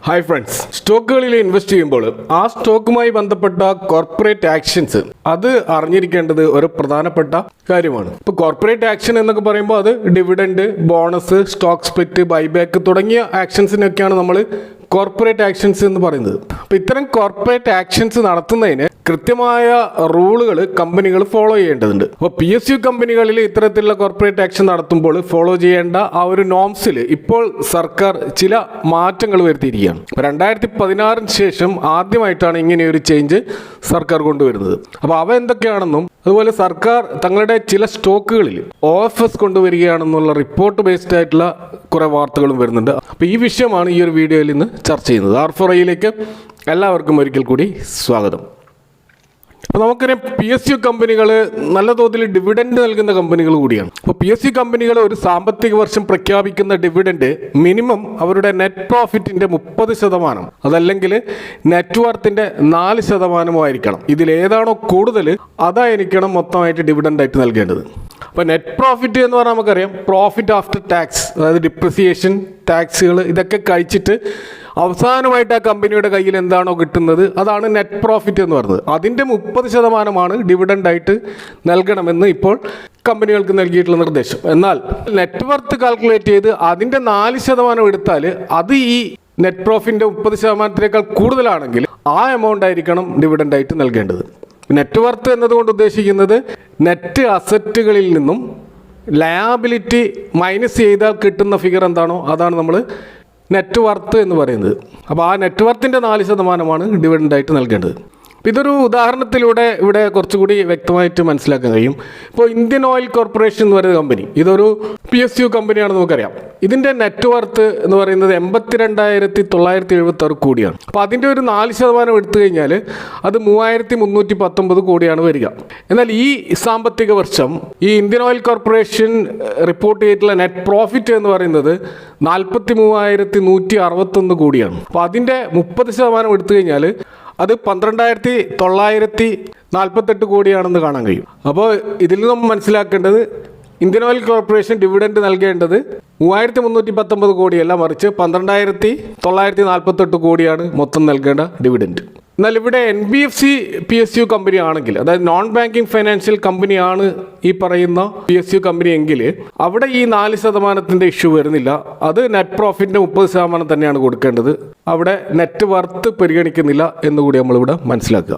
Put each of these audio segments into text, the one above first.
Hi friends, സ്റ്റോക്കുകളിൽ invest ചെയ്യുമ്പോൾ ആ സ്റ്റോക്കുമായി ബന്ധപ്പെട്ട കോർപ്പറേറ്റ് ആക്ഷൻസ് അത് അറിഞ്ഞിരിക്കേണ്ടത് ഒരു പ്രധാനപ്പെട്ട കാര്യമാണ്. ഇപ്പോൾ കോർപ്പറേറ്റ് ആക്ഷൻ എന്നൊക്കെ പറയുമ്പോൾ അത് dividend, bonus, stock split, buyback തുടങ്ങിയ ആക്ഷൻസിനൊക്കെയാണ് നമ്മൾ കോർപ്പറേറ്റ് ആക്ഷൻസ് എന്ന് പറയുന്നത്. അപ്പോൾ ഇത്തരം കോർപ്പറേറ്റ് ആക്ഷൻസ് നടത്തുന്നതിന് കൃത്യമായ റൂളുകൾ കമ്പനികൾ ഫോളോ ചെയ്യേണ്ടതുണ്ട്. അപ്പോൾ PSU കമ്പനികളിൽ ഇത്തരത്തിലുള്ള കോർപ്പറേറ്റ് ആക്ഷൻ നടത്തുമ്പോൾ ഫോളോ ചെയ്യേണ്ട ആ ഒരു നോംസിൽ ഇപ്പോൾ സർക്കാർ ചില മാറ്റങ്ങൾ വരുത്തിയിരിക്കുകയാണ്. 2016 ശേഷം ആദ്യമായിട്ടാണ് ഇങ്ങനെയൊരു ചേഞ്ച് സർക്കാർ കൊണ്ടുവരുന്നത്. അപ്പോൾ അവ എന്തൊക്കെയാണെന്നും അതുപോലെ സർക്കാർ തങ്ങളുടെ ചില സ്റ്റോക്കുകളിൽ OFS കൊണ്ടുവരികയാണെന്നുള്ള റിപ്പോർട്ട് ബേസ്ഡ് ആയിട്ടുള്ള കുറേ വാർത്തകളും വരുന്നുണ്ട്. അപ്പോൾ ഈ വിഷയമാണ് ഈ ഒരു വീഡിയോയിൽ ഇന്ന് ചർച്ച ചെയ്യുന്നത്. R4iയിലേക്ക് എല്ലാവർക്കും ഒരിക്കൽ കൂടി സ്വാഗതം. അപ്പോൾ നമുക്കറിയാം, PSU കമ്പനികൾ നല്ല തോതിൽ ഡിവിഡൻഡ് നൽകുന്ന കമ്പനികൾ കൂടിയാണ്. അപ്പോൾ PSU കമ്പനികൾ ഒരു സാമ്പത്തിക വർഷം പ്രഖ്യാപിക്കുന്ന ഡിവിഡൻഡ് മിനിമം അവരുടെ നെറ്റ് പ്രോഫിറ്റിൻ്റെ 30%, അതല്ലെങ്കിൽ നെറ്റ് വർത്തിൻ്റെ 4% ആയിരിക്കണം. ഇതിലേതാണോ കൂടുതൽ അതായിരിക്കണം മൊത്തമായിട്ട് ഡിവിഡൻഡായിട്ട് നൽകേണ്ടത്. അപ്പോൾ നെറ്റ് പ്രോഫിറ്റ് എന്ന് പറഞ്ഞാൽ നമുക്കറിയാം, പ്രോഫിറ്റ് ആഫ്റ്റർ ടാക്സ്, അതായത് ഡിപ്രിസിയേഷൻ, ടാക്സുകൾ ഇതൊക്കെ കഴിച്ചിട്ട് അവസാനമായിട്ട് ആ കമ്പനിയുടെ കയ്യിൽ എന്താണോ കിട്ടുന്നത് അതാണ് നെറ്റ് പ്രോഫിറ്റ് എന്ന് പറയുന്നത്. അതിൻ്റെ 30% ഡിവിഡൻഡായിട്ട് നൽകണമെന്ന് ഇപ്പോൾ കമ്പനികൾക്ക് നൽകിയിട്ടുള്ള നിർദ്ദേശം. എന്നാൽ നെറ്റ് വർത്ത് കാൽക്കുലേറ്റ് ചെയ്ത് അതിൻ്റെ 4% എടുത്താൽ അത് ഈ നെറ്റ് പ്രോഫിറ്റിൻ്റെ 30%-നേക്കാൾ കൂടുതലാണെങ്കിൽ ആ എമൗണ്ട് ആയിരിക്കണം ഡിവിഡൻഡായിട്ട് നൽകേണ്ടത്. നെറ്റ് വർത്ത് എന്നതുകൊണ്ട് ഉദ്ദേശിക്കുന്നത് നെറ്റ് അസറ്റുകളിൽ നിന്നും ലയബിലിറ്റി മൈനസ് ചെയ്താൽ കിട്ടുന്ന ഫിഗർ എന്താണോ അതാണ് നമ്മൾ നെറ്റ് വർത്ത് എന്ന് പറയുന്നത്. അപ്പോൾ ആ നെറ്റ് വർത്തിൻ്റെ 4% ഡിവിഡൻഡായിട്ട് നൽകേണ്ടത്. ഇതൊരു ഉദാഹരണത്തിലൂടെ ഇവിടെ കുറച്ചുകൂടി വ്യക്തമായിട്ട് മനസ്സിലാക്കാൻ കഴിയും. ഇപ്പോൾ ഇന്ത്യൻ ഓയിൽ കോർപ്പറേഷൻ എന്ന് പറയുന്ന കമ്പനി, ഇതൊരു PSU കമ്പനിയാണെന്ന് നമുക്കറിയാം. ഇതിൻ്റെ നെറ്റ് വർത്ത് എന്ന് പറയുന്നത് 82,976 കോടിയാണ്. അപ്പോൾ അതിൻ്റെ ഒരു 4% എടുത്തു കഴിഞ്ഞാൽ അത് 3,319 കോടിയാണ് വരിക. എന്നാൽ ഈ സാമ്പത്തിക വർഷം ഈ ഇന്ത്യൻ ഓയിൽ കോർപ്പറേഷൻ റിപ്പോർട്ട് ചെയ്തിട്ടുള്ള നെറ്റ് പ്രോഫിറ്റ് എന്ന് പറയുന്നത് 43,161 കോടിയാണ്. അപ്പോൾ അതിൻ്റെ 30% എടുത്തു കഴിഞ്ഞാൽ അത് 12,948 കോടിയാണെന്ന് കാണാൻ കഴിയും. അപ്പോൾ ഇതിൽ നിന്ന് നമ്മൾ മനസ്സിലാക്കേണ്ടത്, ഇന്ത്യൻ ഓയിൽ കോർപ്പറേഷൻ ഡിവിഡൻഡ് നൽകേണ്ടത് 3,319 കോടിയല്ല, മറിച്ച് 12,948 കോടിയാണ് മൊത്തം നൽകേണ്ട ഡിവിഡൻഡ്. എന്നാൽ ഇവിടെ NBFC PSU കമ്പനി ആണെങ്കിൽ, അതായത് നോൺ ബാങ്കിങ് ഫൈനാൻഷ്യൽ കമ്പനിയാണ് ഈ പറയുന്ന PSU കമ്പനി എങ്കിൽ അവിടെ ഈ 4% ഇഷ്യൂ വരുന്നില്ല. അത് നെറ്റ് പ്രോഫിറ്റിൻ്റെ 30% തന്നെയാണ് കൊടുക്കേണ്ടത്. അവിടെ നെറ്റ് വർത്ത് പരിഗണിക്കുന്നില്ല എന്നുകൂടി നമ്മളിവിടെ മനസ്സിലാക്കുക.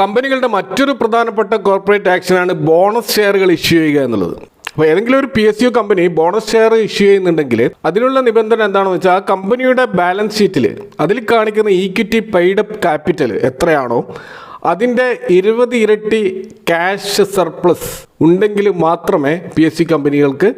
കമ്പനികളുടെ മറ്റൊരു പ്രധാനപ്പെട്ട കോർപ്പറേറ്റ് ആക്ഷനാണ് ബോണസ് ഷെയറുകൾ ഇഷ്യൂ ചെയ്യുക എന്നുള്ളത്. അപ്പോൾ ഏതെങ്കിലും ഒരു PSU company bonus share issue ചെയ്യുന്നുണ്ടെങ്കിൽ അതിനുള്ള നിബന്ധന എന്താണെന്ന് വെച്ചാൽ, ആ കമ്പനിയുടെ ബാലൻസ് ഷീറ്റിൽ അതിൽ കാണിക്കുന്ന ഈക്വിറ്റി പെയ്ഡ് അപ്പ് ക്യാപിറ്റൽ എത്രയാണോ അതിൻ്റെ 20 ഇരട്ടി ക്യാഷ് സർപ്ലസ് ഉണ്ടെങ്കിൽ മാത്രമേ PSU കമ്പനികൾക്ക്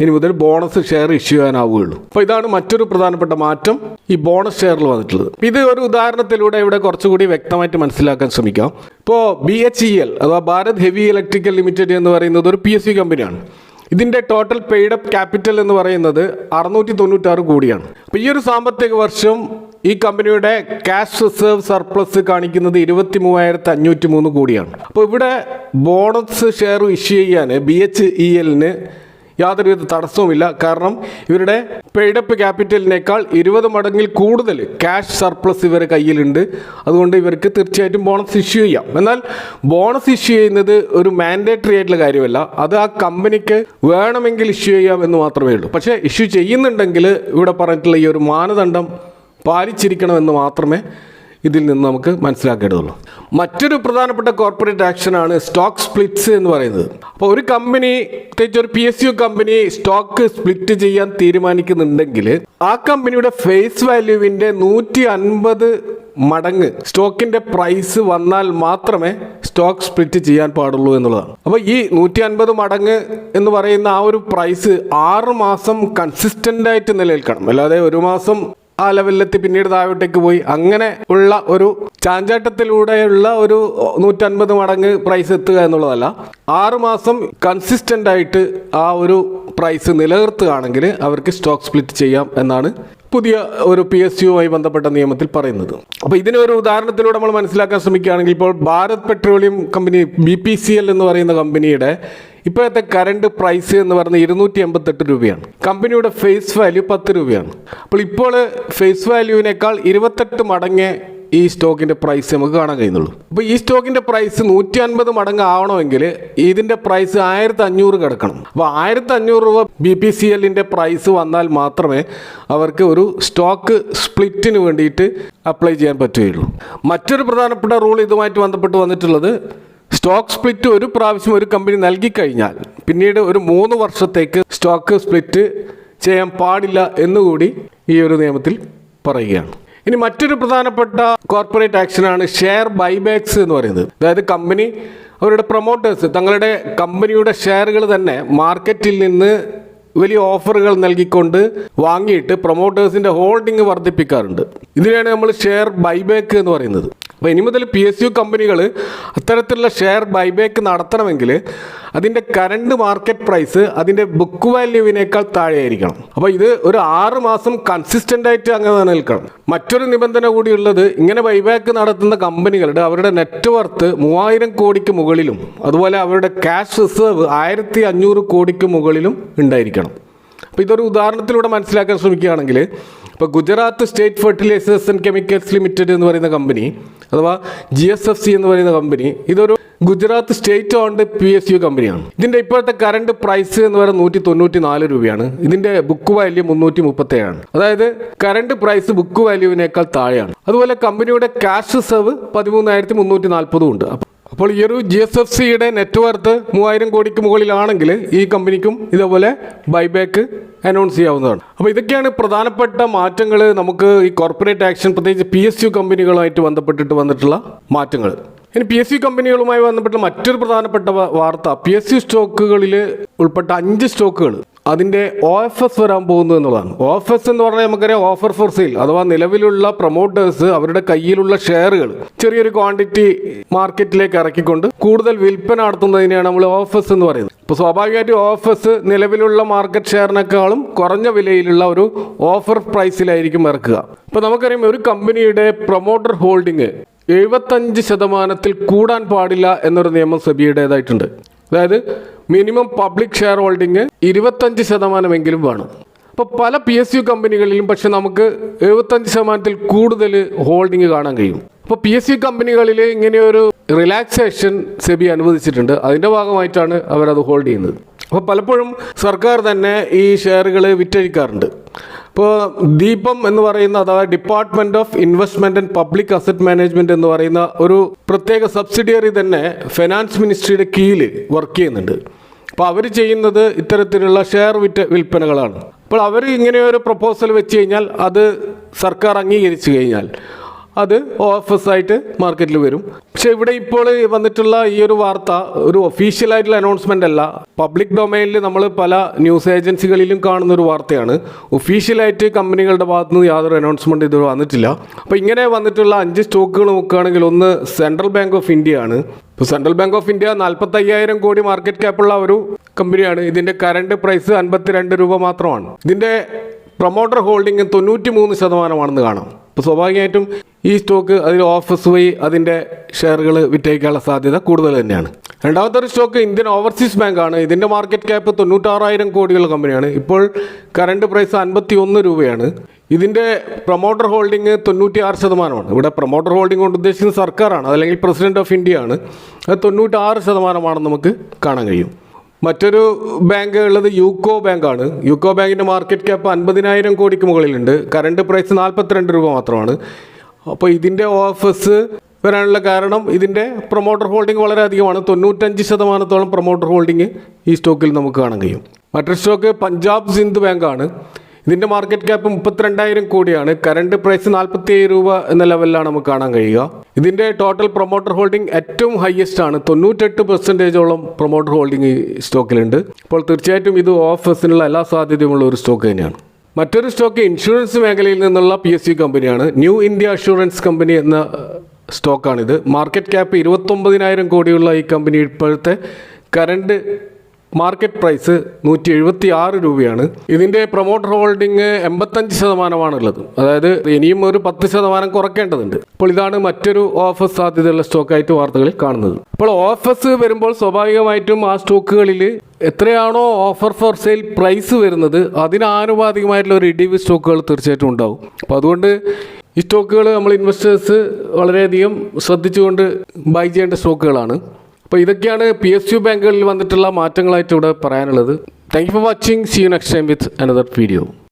ഇനി മുതൽ ബോണസ് ഷെയർ ഇഷ്യൂ ചെയ്യാനാവുകയുള്ളൂ. അപ്പോൾ ഇതാണ് മറ്റൊരു പ്രധാനപ്പെട്ട മാറ്റം ഈ ബോണസ് ഷെയറിൽ വന്നിട്ടുള്ളത്. ഇത് ഒരു ഉദാഹരണത്തിലൂടെ ഇവിടെ കുറച്ചുകൂടി വ്യക്തമായിട്ട് മനസ്സിലാക്കാൻ ശ്രമിക്കാം. ഇപ്പോൾ BHEL അഥവാ ഭാരത് ഹെവി ഇലക്ട്രിക്കൽ ലിമിറ്റഡ് എന്ന് പറയുന്നത് ഒരു PSU കമ്പനിയാണ്. ഇതിൻ്റെ ടോട്ടൽ പെയ്ഡ് അപ്പ് ക്യാപിറ്റൽ എന്ന് പറയുന്നത് 696 കോടിയാണ്. അപ്പോൾ ഈ ഒരു സാമ്പത്തിക വർഷം ഈ കമ്പനിയുടെ ക്യാഷ് റിസർവ് സർപ്ലസ് കാണിക്കുന്നത് 23,503 കോടിയാണ്. അപ്പോൾ ഇവിടെ ബോണസ് ഷെയർ ഇഷ്യൂ ചെയ്യാൻ BHELന് യാതൊരുവിധ തടസ്സവുമില്ല. കാരണം ഇവരുടെ പെയ്ഡപ്പ് ക്യാപിറ്റലിനേക്കാൾ 20 മടങ്ങിൽ കൂടുതൽ ക്യാഷ് സർപ്ലസ് ഇവരുടെ കയ്യിലുണ്ട്. അതുകൊണ്ട് ഇവർക്ക് തീർച്ചയായിട്ടും ബോണസ് ഇഷ്യൂ ചെയ്യാം. എന്നാൽ ബോണസ് ഇഷ്യൂ ചെയ്യുന്നത് ഒരു മാൻഡേറ്ററി ആയിട്ടുള്ള കാര്യമല്ല. അത് ആ കമ്പനിക്ക് വേണമെങ്കിൽ ഇഷ്യൂ ചെയ്യാം എന്ന് മാത്രമേ ഉള്ളൂ. പക്ഷേ ഇഷ്യൂ ചെയ്യുന്നുണ്ടെങ്കിൽ ഇവിടെ പറഞ്ഞിട്ടുള്ള ഈ ഒരു മാനദണ്ഡം പാലിച്ചിരിക്കണമെന്ന് മാത്രമേ ഇതിൽ നിന്ന് നമുക്ക് മനസ്സിലാക്കേണ്ടതുള്ളൂ. മറ്റൊരു പ്രധാനപ്പെട്ട കോർപ്പറേറ്റ് ആക്ഷനാണ് സ്റ്റോക്ക് സ്പ്ലിറ്റ്സ് എന്ന് പറയുന്നത്. അപ്പോൾ ഒരു കമ്പനി, പ്രത്യേകിച്ച് ഒരു PSU കമ്പനി സ്റ്റോക്ക് സ്പ്ലിറ്റ് ചെയ്യാൻ തീരുമാനിക്കുന്നുണ്ടെങ്കിൽ ആ കമ്പനിയുടെ ഫേസ് വാല്യൂവിൻ്റെ 150 മടങ്ങ് സ്റ്റോക്കിൻ്റെ പ്രൈസ് വന്നാൽ മാത്രമേ സ്റ്റോക്ക് സ്പ്ലിറ്റ് ചെയ്യാൻ പാടുള്ളൂ എന്നുള്ളതാണ്. അപ്പോൾ ഈ 150 മടങ്ങ് എന്ന് പറയുന്ന ആ ഒരു പ്രൈസ് 6 മാസം കൺസിസ്റ്റൻ്റ് ആയിട്ട് നിലനിൽക്കണം. അല്ലാതെ ഒരു മാസം ആ ലെവലിലെത്തി പിന്നീട് താഴോട്ടേക്ക് പോയി അങ്ങനെ ഉള്ള ഒരു ചാഞ്ചാട്ടത്തിലൂടെയുള്ള ഒരു 150 മടങ്ങ് പ്രൈസ് എത്തുക എന്നുള്ളതല്ല. 6 മാസം കൺസിസ്റ്റൻ്റ് ആയിട്ട് ആ ഒരു പ്രൈസ് നിലനിർത്തുകയാണെങ്കിൽ അവർക്ക് സ്റ്റോക്ക് സ്പ്ലിറ്റ് ചെയ്യാം എന്നാണ് പുതിയ ഒരു PSUവുമായി ബന്ധപ്പെട്ട നിയമത്തിൽ പറയുന്നത്. അപ്പോൾ ഇതിനൊരു ഉദാഹരണത്തിലൂടെ നമ്മൾ മനസ്സിലാക്കാൻ ശ്രമിക്കുകയാണെങ്കിൽ, ഇപ്പോൾ ഭാരത് പെട്രോളിയം കമ്പനി BPCL എന്ന് പറയുന്ന കമ്പനിയുടെ ഇപ്പോഴത്തെ കറണ്ട് പ്രൈസ് എന്ന് പറയുന്നത് 288 രൂപയാണ്. കമ്പനിയുടെ ഫേസ് വാല്യൂ 10 രൂപയാണ്. അപ്പോൾ ഫേസ് വാല്യൂവിനേക്കാൾ 28 മടങ്ങ് ഈ സ്റ്റോക്കിൻ്റെ പ്രൈസ് നമുക്ക് കാണാൻ കഴിയുന്നുള്ളൂ. അപ്പോൾ ഈ സ്റ്റോക്കിൻ്റെ പ്രൈസ് 150 മടങ്ങ് ആവണമെങ്കിൽ ഇതിൻ്റെ പ്രൈസ് 1500 കിടക്കണം. അപ്പോൾ 1500 രൂപ BPCLൻ്റെ പ്രൈസ് വന്നാൽ മാത്രമേ അവർക്ക് ഒരു സ്റ്റോക്ക് സ്പ്ലിറ്റിന് വേണ്ടിയിട്ട് അപ്ലൈ ചെയ്യാൻ പറ്റുകയുള്ളൂ. മറ്റൊരു പ്രധാനപ്പെട്ട റൂൾ ഇതുമായിട്ട് ബന്ധപ്പെട്ട് വന്നിട്ടുള്ളത്, സ്റ്റോക്ക് സ്പ്ലിറ്റ് ഒരു പ്രാവശ്യം ഒരു കമ്പനി നൽകിക്കഴിഞ്ഞാൽ പിന്നീട് ഒരു 3 വർഷത്തേക്ക് സ്റ്റോക്ക് സ്പ്ലിറ്റ് ചെയ്യാൻ പാടില്ല എന്നുകൂടി ഈ ഒരു നിയമത്തിൽ പറയുകയാണ്. ഇനി മറ്റൊരു പ്രധാനപ്പെട്ട കോർപ്പറേറ്റ് ആക്ഷനാണ് ഷെയർ ബൈബാക്സ് എന്ന് പറയുന്നത്. അതായത് കമ്പനി അവരുടെ പ്രൊമോട്ടേഴ്സ് തങ്ങളുടെ കമ്പനിയുടെ ഷെയറുകൾ തന്നെ മാർക്കറ്റിൽ നിന്ന് വലിയ ഓഫറുകൾ നൽകിക്കൊണ്ട് വാങ്ങിയിട്ട് പ്രൊമോട്ടേഴ്സിൻ്റെ ഹോൾഡിംഗ് വർദ്ധിപ്പിക്കാറുണ്ട്. ഇതിനെയാണ് നമ്മൾ ഷെയർ ബൈബാക്ക് എന്ന് പറയുന്നത്. അപ്പോൾ ഇനി മുതൽ PSU കമ്പനികൾ അത്തരത്തിലുള്ള ഷെയർ ബൈബാക്ക് നടത്തണമെങ്കിൽ അതിൻ്റെ കറണ്ട് മാർക്കറ്റ് പ്രൈസ് അതിൻ്റെ ബുക്ക് വാല്യൂവിനേക്കാൾ താഴെയായിരിക്കണം. അപ്പോൾ ഇത് ഒരു 6 മാസം കൺസിസ്റ്റൻ്റ് ആയിട്ട് അങ്ങനെ നിൽക്കണം. മറ്റൊരു നിബന്ധന കൂടിയുള്ളത്, ഇങ്ങനെ ബൈബാക്ക് നടത്തുന്ന കമ്പനികളുടെ അവരുടെ നെറ്റ് വർത്ത് 3000 കോടിക്ക് മുകളിലും അതുപോലെ അവരുടെ ക്യാഷ് റിസർവ് 1500 കോടിക്ക് മുകളിലും ഉണ്ടായിരിക്കണം. അപ്പോൾ ഇതൊരു ഉദാഹരണത്തിലൂടെ മനസ്സിലാക്കാൻ ശ്രമിക്കുകയാണെങ്കിൽ, ഇപ്പോൾ Gujarat state fertilizers and chemicals limited എന്ന് പറയുന്ന കമ്പനി അഥവാ GSFC എന്ന് പറയുന്ന കമ്പനി ഇതൊരു ഗുജറാത്ത് സ്റ്റേറ്റ് ഓൺഡ് PSU കമ്പനിയാണ്. ഇതിൻ്റെ ഇപ്പോഴത്തെ കറണ്ട് പ്രൈസ് എന്ന് പറയുന്നത് 194 രൂപയാണ്. ഇതിൻ്റെ ബുക്ക് വാല്യൂ 337 അതായത് കറണ്ട് പ്രൈസ് ബുക്ക് വാല്യൂവിനേക്കാൾ താഴെയാണ്. അതുപോലെ കമ്പനിയുടെ ക്യാഷ് റിസർവ് 13,340 ഉണ്ട്. അപ്പോൾ ഈ ഒരു GSFCയുടെ നെറ്റ് വർത്ത് 3000 കോടിക്ക് മുകളിലാണെങ്കിൽ ഈ കമ്പനിക്കും ഇതേപോലെ ബൈബാക്ക് അനൗൺസ് ചെയ്യാവുന്നതാണ്. അപ്പോൾ ഇതൊക്കെയാണ് പ്രധാനപ്പെട്ട മാറ്റങ്ങൾ നമുക്ക് ഈ കോർപ്പറേറ്റ് ആക്ഷൻ പ്രത്യേകിച്ച് PSU കമ്പനികളുമായിട്ട് ബന്ധപ്പെട്ടിട്ട് വന്നിട്ടുള്ള മാറ്റങ്ങൾ. ഇനി PSU കമ്പനികളുമായി ബന്ധപ്പെട്ട മറ്റൊരു പ്രധാനപ്പെട്ട വാർത്ത, PSU സ്റ്റോക്കുകളിൽ ഉൾപ്പെട്ട 5 സ്റ്റോക്കുകൾ അതിൻ്റെ OFS വരാൻ പോകുന്നു എന്നുള്ളതാണ്. OFS എന്ന് പറഞ്ഞാൽ നമുക്കറിയാം ഓഫർ ഫോർ സെയിൽ, അഥവാ നിലവിലുള്ള പ്രൊമോട്ടേഴ്സ് അവരുടെ കയ്യിലുള്ള ഷെയറുകൾ ചെറിയൊരു ക്വാണ്ടിറ്റി മാർക്കറ്റിലേക്ക് ഇറക്കിക്കൊണ്ട് കൂടുതൽ വിൽപ്പന നടത്തുന്നതിനെയാണ് നമ്മൾ OFS എന്ന് പറയുന്നത്. ഇപ്പോൾ സ്വാഭാവികമായിട്ട് OFS നിലവിലുള്ള മാർക്കറ്റ് ഷെയറിനേക്കാളും കുറഞ്ഞ വിലയിലുള്ള ഒരു ഓഫർ പ്രൈസിലായിരിക്കും ഇറക്കുക. ഇപ്പോൾ നമുക്കറിയാം ഒരു കമ്പനിയുടെ പ്രൊമോട്ടർ ഹോൾഡിംഗ് 75% കൂടാൻ പാടില്ല എന്നൊരു നിയമം സെബിയുടേതായിട്ടുണ്ട്. അതായത് മിനിമം പബ്ലിക് ഷെയർ ഹോൾഡിംഗ് 25% വേണം. അപ്പോൾ പല PSU കമ്പനികളിലും പക്ഷെ നമുക്ക് 75% കൂടുതൽ ഹോൾഡിംഗ് കാണാൻ കഴിയും. അപ്പോൾ PSU കമ്പനികളിൽ ഇങ്ങനെയൊരു റിലാക്സേഷൻ സെബി അനുവദിച്ചിട്ടുണ്ട്. അതിൻ്റെ ഭാഗമായിട്ടാണ് അവരത് ഹോൾഡ് ചെയ്യുന്നത്. അപ്പോൾ പലപ്പോഴും സർക്കാർ തന്നെ ഈ ഷെയറുകൾ വിറ്റഴിക്കാറുണ്ട്. ഇപ്പോൾ ദീപം എന്ന് പറയുന്ന അഥവാ department of investment and public asset management എന്ന് പറയുന്ന ഒരു പ്രത്യേക സബ്സിഡിയറി തന്നെ ഫിനാൻസ് മിനിസ്ട്രിയുടെ കീഴിൽ വർക്ക് ചെയ്യുന്നുണ്ട്. അപ്പോൾ അവർ ചെയ്യുന്നത് ഇത്തരത്തിലുള്ള ഷെയർ വിൽപ്പനകളാണ്. അപ്പോൾ അവർ ഇങ്ങനെ ഒരു പ്രപ്പോസൽ വെച്ച് കഴിഞ്ഞാൽ അത് സർക്കാർ അംഗീകരിച്ചു കഴിഞ്ഞാൽ അത് OFS ആയിട്ട് മാർക്കറ്റിൽ വരും. പക്ഷേ ഇവിടെ ഇപ്പോൾ വന്നിട്ടുള്ള ഈ ഒരു വാർത്ത ഒരു ഒഫീഷ്യലായിട്ടുള്ള അനൗൺസ്മെൻ്റ് അല്ല. പബ്ലിക് ഡൊമൈനിൽ നമ്മൾ പല ന്യൂസ് ഏജൻസികളിലും കാണുന്ന ഒരു വാർത്തയാണ്. ഒഫീഷ്യലായിട്ട് കമ്പനികളുടെ ഭാഗത്തുനിന്ന് യാതൊരു അനൗൺസ്മെൻറ്റ് ഇതുവരെ വന്നിട്ടില്ല. അപ്പോൾ ഇങ്ങനെ വന്നിട്ടുള്ള 5 സ്റ്റോക്കുകൾ നോക്കുകയാണെങ്കിൽ ഒന്ന് സെൻട്രൽ ബാങ്ക് ഓഫ് ഇന്ത്യ ആണ്. ഇപ്പോൾ സെൻട്രൽ ബാങ്ക് ഓഫ് ഇന്ത്യ 45,000 കോടി മാർക്കറ്റ് ക്യാപ്പുള്ള ഒരു കമ്പനിയാണ്. ഇതിൻ്റെ കറണ്ട് പ്രൈസ് 52 രൂപ മാത്രമാണ്. ഇതിൻ്റെ പ്രൊമോട്ടർ ഹോൾഡിംഗ് 93% കാണാം. അപ്പോൾ സ്വാഭാവികമായിട്ടും ഈ സ്റ്റോക്ക് അതിൽ OFS വഴി അതിൻ്റെ ഷെയറുകൾ വിറ്റഴിക്കാനുള്ള സാധ്യത കൂടുതൽ തന്നെയാണ്. രണ്ടാമത്തെ ഒരു സ്റ്റോക്ക് ഇന്ത്യൻ ഓവർസീസ് ബാങ്ക് ആണ്. ഇതിൻ്റെ മാർക്കറ്റ് ക്യാപ്പ് 96,000 കോടിയുള്ള കമ്പനിയാണ്. ഇപ്പോൾ കറണ്ട് പ്രൈസ് 51 രൂപയാണ്. ഇതിൻ്റെ പ്രൊമോട്ടർ ഹോൾഡിംഗ് 96%. ഇവിടെ പ്രൊമോട്ടർ ഹോൾഡിംഗ് കൊണ്ട് ഉദ്ദേശിക്കുന്നത് സർക്കാരാണ്, അതല്ലെങ്കിൽ പ്രസിഡന്റ് ഓഫ് ഇന്ത്യ ആണ്. അത് 96% നമുക്ക് കാണാൻ കഴിയും. മറ്റൊരു ബാങ്ക് ഉള്ളത് യൂക്കോ ബാങ്കാണ്. യൂക്കോ ബാങ്കിൻ്റെ മാർക്കറ്റ് ക്യാപ്പ് 50,000 കോടിക്ക് മുകളിലുണ്ട്. കറണ്ട് പ്രൈസ് 42 രൂപ മാത്രമാണ്. അപ്പോൾ ഇതിൻ്റെ OFS വരാനുള്ള കാരണം ഇതിൻ്റെ പ്രൊമോട്ടർ ഹോൾഡിംഗ് വളരെ അധികമാണ്. 95% പ്രൊമോട്ടർ ഹോൾഡിംഗ് ഈ സ്റ്റോക്കിൽ നമുക്ക് കാണാൻ കഴിയും. മറ്റൊരു സ്റ്റോക്ക് പഞ്ചാബ് സിന്ധ് ബാങ്കാണ്. ഇതിൻ്റെ മാർക്കറ്റ് ക്യാപ്പ് 32,000 കോടിയാണ്. കറണ്ട് പ്രൈസ് 47 രൂപ എന്ന ലെവലിലാണ് നമുക്ക് കാണാൻ കഴിയുക. ഇതിൻ്റെ ടോട്ടൽ പ്രൊമോട്ടർ ഹോൾഡിംഗ് ഏറ്റവും ഹയസ്റ്റ് ആണ്. 98% പ്രൊമോട്ടർ ഹോൾഡിംഗ് ഈ സ്റ്റോക്കിലുണ്ട്. അപ്പോൾ തീർച്ചയായിട്ടും ഇത് OFSനുള്ള എല്ലാ സാധ്യതയുമുള്ള ഒരു സ്റ്റോക്ക് തന്നെയാണ്. മറ്റൊരു സ്റ്റോക്ക് ഇൻഷുറൻസ് മേഖലയിൽ നിന്നുള്ള PSU കമ്പനിയാണ്. ന്യൂ ഇന്ത്യ അഷുറൻസ് കമ്പനി എന്ന സ്റ്റോക്കാണിത്. മാർക്കറ്റ് ക്യാപ്പ് 29,000 കോടിയുള്ള ഈ കമ്പനി ഇപ്പോഴത്തെ കറണ്ട് മാർക്കറ്റ് പ്രൈസ് 176 രൂപയാണ്. ഇതിൻ്റെ പ്രൊമോട്ടർ ഹോൾഡിംഗ് 85%മാണുള്ളത്. അതായത് ഇനിയും ഒരു 10% കുറയ്ക്കേണ്ടതുണ്ട്. അപ്പോൾ ഇതാണ് മറ്റൊരു ഓഫർ സാധ്യതയുള്ള സ്റ്റോക്കായിട്ട് വാർത്തകളിൽ കാണുന്നത്. അപ്പോൾ ഓഫേഴ്സ് വരുമ്പോൾ സ്വാഭാവികമായിട്ടും ആ സ്റ്റോക്കുകളിൽ എത്രയാണോ ഓഫർ ഫോർ സെയിൽ പ്രൈസ് വരുന്നത് അതിന് ആനുപാതികമായിട്ടുള്ള ഒരു ഇടിവ് സ്റ്റോക്കുകൾ തീർച്ചയായിട്ടും ഉണ്ടാവും. അപ്പോൾ അതുകൊണ്ട് ഈ സ്റ്റോക്കുകൾ നമ്മൾ ഇൻവെസ്റ്റേഴ്സ് വളരെയധികം ശ്രദ്ധിച്ചുകൊണ്ട് ബൈ ചെയ്യേണ്ട സ്റ്റോക്കുകളാണ്. അപ്പോൾ ഇതൊക്കെയാണ് PSU ബാങ്കുകളിൽ വന്നിട്ടുള്ള മാറ്റങ്ങളായിട്ട് ഇവിടെ പറയാനുള്ളത്. Thank you for watching. See you next time with another video.